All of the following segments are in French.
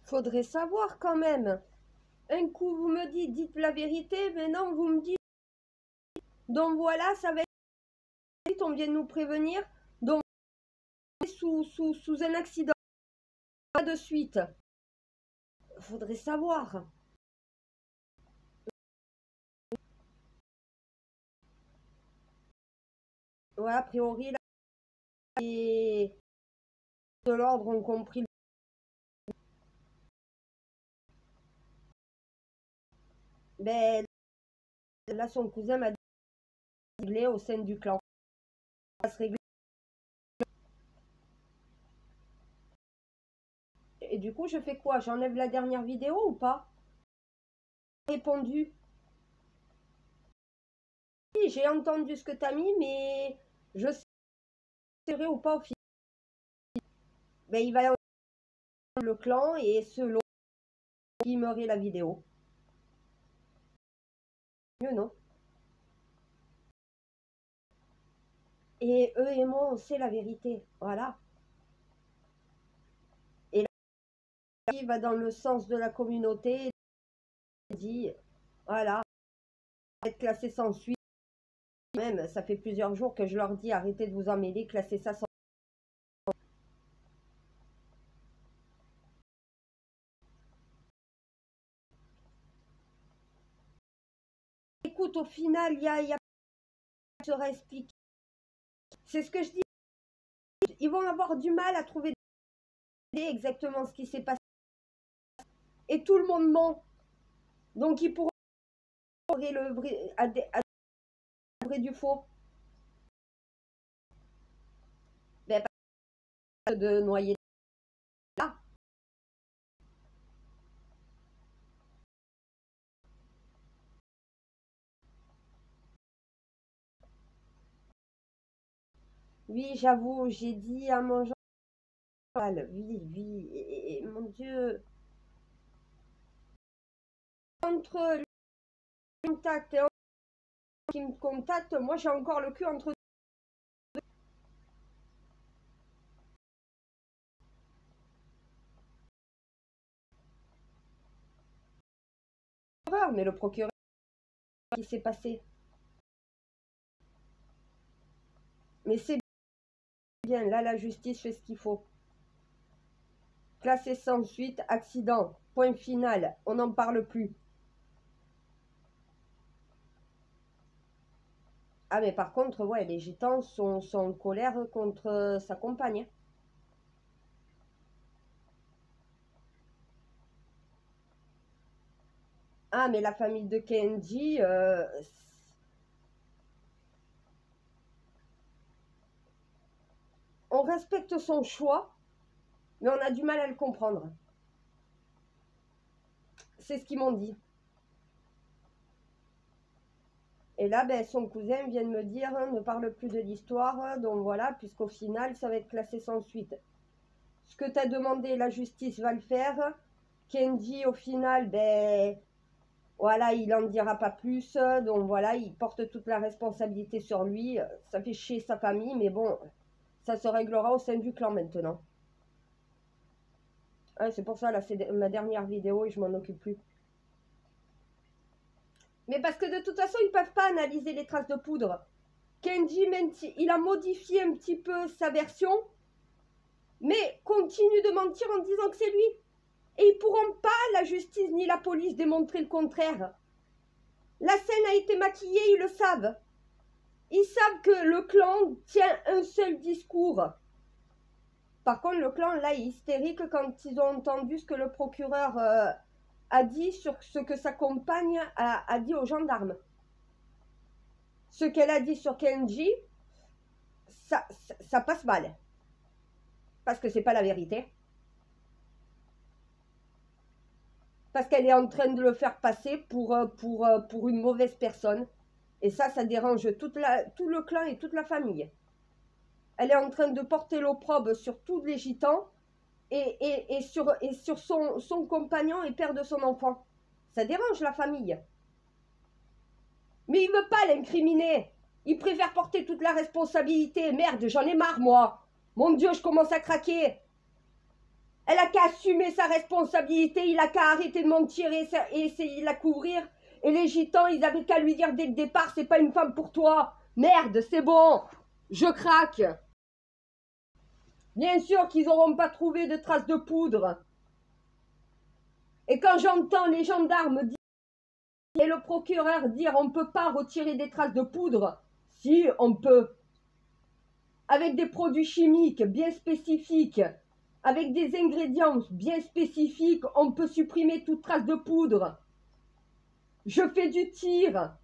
Faudrait savoir quand même. Un coup, vous me dites la vérité, mais non, vous me dites. Donc voilà, ça va être. On vient de nous prévenir. Donc, sous un accident. Pas de suite. Faudrait savoir. Ouais, a priori, là, les de l'ordre ont compris. Ben, là, son cousin m'a réglé au sein du clan. Ça va se régler. Et du coup, je fais quoi? J'enlève la dernière vidéo ou pas? Répondu. Oui, j'ai entendu ce que tu as mis, mais je sais si c'est vrai ou pas au final. Ben, il va y avoir le clan et selon qui merait la vidéo. Mieux, non? Et eux et moi, on sait la vérité. Voilà. Et là, il va dans le sens de la communauté. Il dit, voilà, être classé sans suite. Même, ça fait plusieurs jours que je leur dis, arrêtez de vous en mêler, classez ça sans. Écoute, au final, il y a sera expliqué. C'est ce que je dis. Ils vont avoir du mal à trouver exactement ce qui s'est passé. Et tout le monde ment. Donc ils pourront le vrai, à le vrai du faux. Ben, pas de noyer là. Oui, j'avoue, j'ai dit à mon Jean, oui, et mon Dieu, entre le contact et qui me contacte, moi j'ai encore le cul entre deux. Mais le procureur, qui s'est passé. Mais c'est bien, là la justice fait ce qu'il faut. Classé sans suite, accident, point final, on n'en parle plus. Ah mais par contre, ouais, les gitans sont en colère contre sa compagne. Ah mais la famille de Kenji, on respecte son choix, mais on a du mal à le comprendre. C'est ce qu'ils m'ont dit. Et là, ben, son cousin vient de me dire, ne parle plus de l'histoire, donc voilà, puisqu'au final, ça va être classé sans suite. Ce que tu as demandé, la justice va le faire. Kenji, au final, ben, voilà, il n'en dira pas plus, donc voilà, il porte toute la responsabilité sur lui. Ça fait chier sa famille, mais bon, ça se réglera au sein du clan maintenant. Ouais, c'est pour ça, là, c'est ma dernière vidéo et je m'en occupe plus. Mais parce que de toute façon, ils ne peuvent pas analyser les traces de poudre. Kenji, il a modifié un petit peu sa version, mais continue de mentir en disant que c'est lui. Et ils ne pourront pas, la justice ni la police, démontrer le contraire. La scène a été maquillée, ils le savent. Ils savent que le clan tient un seul discours. Par contre, le clan, là, est hystérique quand ils ont entendu ce que le procureur a dit sur ce que sa compagne a dit aux gendarmes. Ce qu'elle a dit sur Kenji, ça passe mal. Parce que c'est pas la vérité. Parce qu'elle est en train de le faire passer pour une mauvaise personne. Et ça dérange tout le clan et toute la famille. Elle est en train de porter l'opprobre sur tous les gitans et sur son compagnon et père de son enfant. Ça dérange la famille. Mais il ne veut pas l'incriminer. Il préfère porter toute la responsabilité. Merde, j'en ai marre, moi. Mon Dieu, je commence à craquer. Elle a qu'à assumer sa responsabilité, il a qu'à arrêter de mentir et essayer de la couvrir. Et les gitans, ils avaient qu'à lui dire dès le départ, c'est pas une femme pour toi. Merde, c'est bon, je craque. Bien sûr qu'ils n'auront pas trouvé de traces de poudre. Et quand j'entends les gendarmes dire et le procureur dire on ne peut pas retirer des traces de poudre, si on peut. Avec des produits chimiques bien spécifiques, avec des ingrédients bien spécifiques, on peut supprimer toute trace de poudre. Je fais du tir.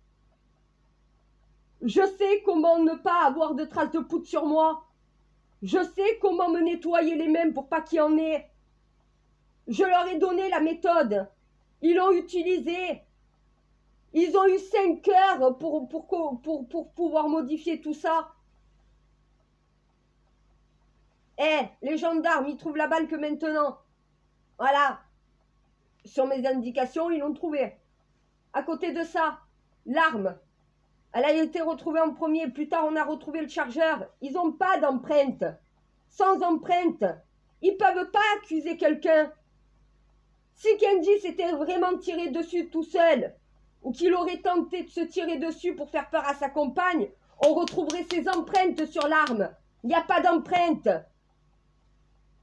Je sais comment ne pas avoir de traces de poudre sur moi. Je sais comment me nettoyer les mains pour pas qu'il y en ait. Je leur ai donné la méthode. Ils l'ont utilisée. Ils ont eu 5 heures pour pouvoir modifier tout ça. Les gendarmes, ils trouvent la balle que maintenant. Voilà. Sur mes indications, ils l'ont trouvée. À côté de ça, l'arme. Elle a été retrouvée en premier. Plus tard, on a retrouvé le chargeur. Ils n'ont pas d'empreinte. Sans empreinte, ils ne peuvent pas accuser quelqu'un. Si Kenji s'était vraiment tiré dessus tout seul, ou qu'il aurait tenté de se tirer dessus pour faire peur à sa compagne, on retrouverait ses empreintes sur l'arme. Il n'y a pas d'empreinte.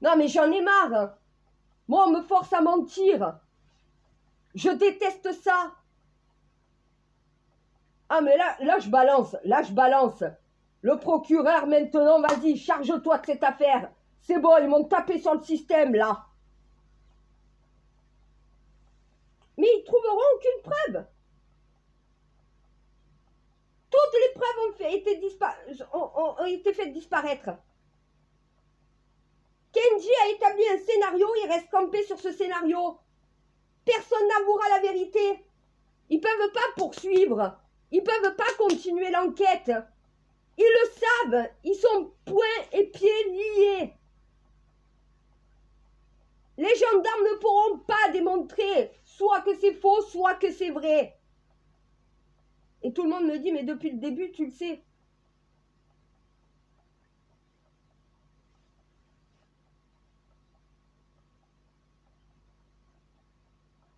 Non mais j'en ai marre. Moi on me force à mentir. Je déteste ça. Ah mais là je balance. Le procureur maintenant, vas-y, charge-toi de cette affaire. C'est bon, ils m'ont tapé sur le système là. Mais ils trouveront aucune preuve. Toutes les preuves ont été faites disparaître. Kenji a établi un scénario, il reste campé sur ce scénario. Personne n'avouera la vérité. Ils ne peuvent pas poursuivre. Ils ne peuvent pas continuer l'enquête. Ils le savent. Ils sont poings et pieds liés. Les gendarmes ne pourront pas démontrer soit que c'est faux, soit que c'est vrai. Et tout le monde me dit, mais depuis le début, tu le sais.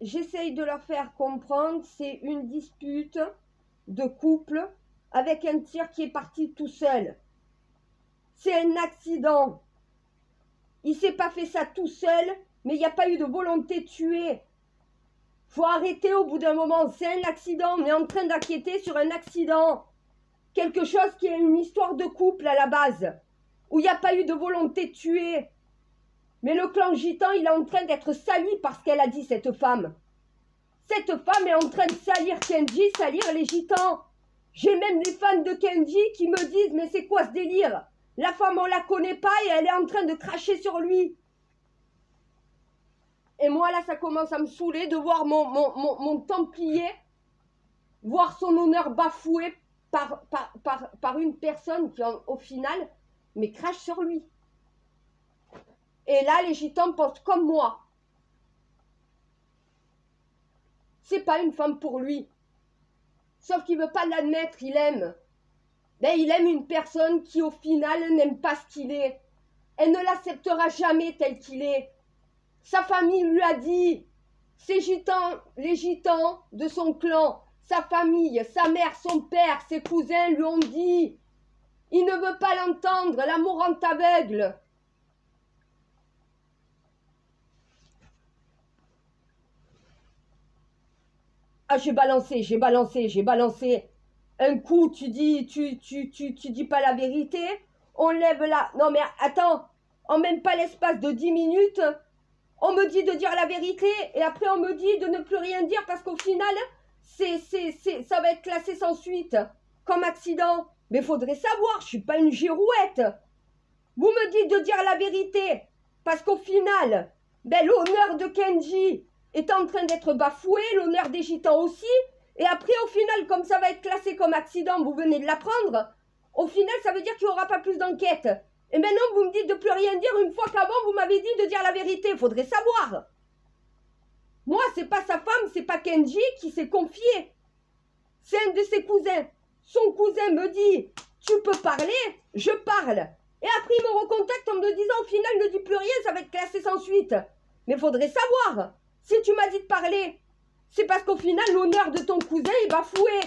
J'essaye de leur faire comprendre, c'est une dispute de couple avec un tir qui est parti tout seul. C'est un accident. Il s'est pas fait ça tout seul, mais il n'y a pas eu de volonté de tuer. Faut arrêter au bout d'un moment, c'est un accident, on est en train d'enquêter sur un accident. Quelque chose qui est une histoire de couple à la base, où il n'y a pas eu de volonté de tuer. Mais le clan gitan, il est en train d'être sali par ce qu'elle a dit, cette femme. Cette femme est en train de salir Kenji, salir les gitans. J'ai même des fans de Kenji qui me disent, mais c'est quoi ce délire? La femme, on la connaît pas et elle est en train de cracher sur lui. Et moi, là, ça commence à me saouler de voir mon Templier, voir son honneur bafoué par une personne qui, au final, mais crache sur lui. Et là, les gitans pensent comme moi. C'est pas une femme pour lui. Sauf qu'il veut pas l'admettre, il aime. Mais il aime une personne qui, au final, n'aime pas ce qu'il est. Elle ne l'acceptera jamais tel qu'il est. Sa famille lui a dit, ses gitans, les gitans de son clan, sa famille, sa mère, son père, ses cousins lui ont dit, il ne veut pas l'entendre, l'amour rend aveugle. Ah, j'ai balancé. Un coup, tu dis pas la vérité, on lève la... Non mais attends, en même pas l'espace de 10 minutes, on me dit de dire la vérité et après on me dit de ne plus rien dire parce qu'au final, ça va être classé sans suite, comme accident. Mais faudrait savoir, je suis pas une girouette. Vous me dites de dire la vérité parce qu'au final, ben, l'honneur de Kenji est en train d'être bafoué, l'honneur des gitans aussi. Et après, au final, comme ça va être classé comme accident, vous venez de l'apprendre, au final, ça veut dire qu'il n'y aura pas plus d'enquête. Et maintenant, vous me dites de plus rien dire une fois qu'avant, vous m'avez dit de dire la vérité. Il faudrait savoir. Moi, c'est pas sa femme, c'est pas Kenji qui s'est confié. C'est un de ses cousins. Son cousin me dit, tu peux parler, je parle. Et après, il me recontacte en me disant, au final, ne dis plus rien, ça va être classé sans suite. Mais faudrait savoir. Si tu m'as dit de parler, c'est parce qu'au final, l'honneur de ton cousin est bafoué.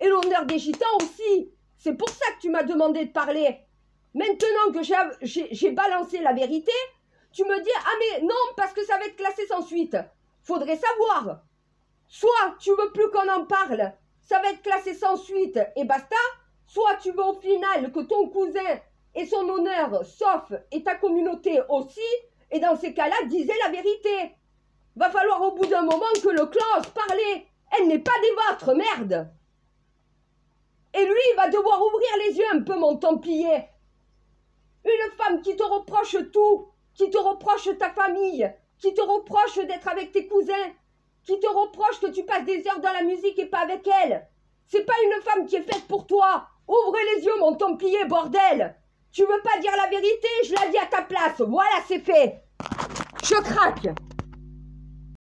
Et l'honneur des gitans aussi. C'est pour ça que tu m'as demandé de parler. Maintenant que j'ai balancé la vérité, tu me dis, ah mais non, parce que ça va être classé sans suite. Faudrait savoir. Soit tu veux plus qu'on en parle, ça va être classé sans suite et basta. Soit tu veux au final que ton cousin ait son honneur, sauf et ta communauté aussi. Et dans ces cas-là, disez la vérité. Va falloir au bout d'un moment que le clan ose parler. Elle n'est pas des vôtres, merde. Et lui, il va devoir ouvrir les yeux un peu, mon templier. Une femme qui te reproche tout, qui te reproche ta famille, qui te reproche d'être avec tes cousins, qui te reproche que tu passes des heures dans la musique et pas avec elle. C'est pas une femme qui est faite pour toi. Ouvre les yeux, mon templier, bordel. Tu veux pas dire la vérité, je la dis à ta place. Voilà, c'est fait. Je craque.